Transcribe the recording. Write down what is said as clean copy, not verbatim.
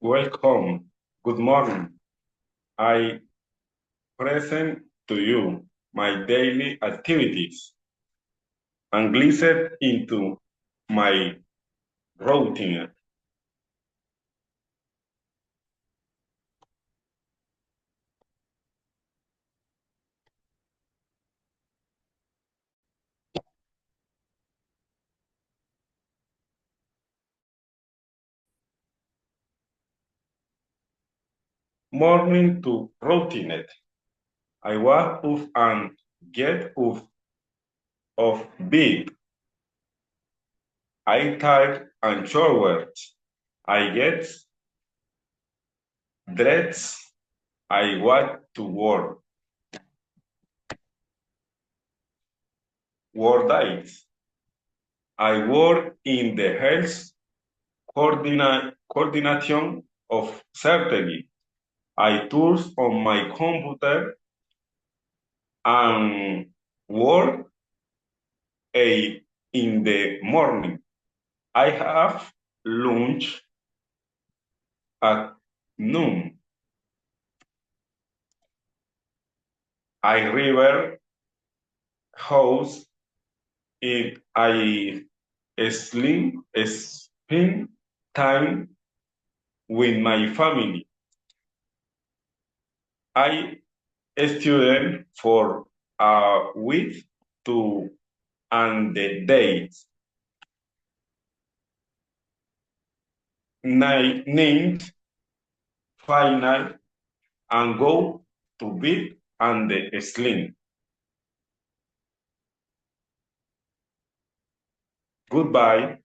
Welcome. Good morning. I present to you my daily activities and glisten into my routine. Morning to routine. I wake up and get up of bed. I tired and showered. I get dressed. I walk to work. Work days. I work in the health coordination of surgery. I tools on my computer and work in the morning. I have lunch at noon. I river house if I spend time with my family. I student for a week to and the days. Named final and go to bed and sleep. Goodbye.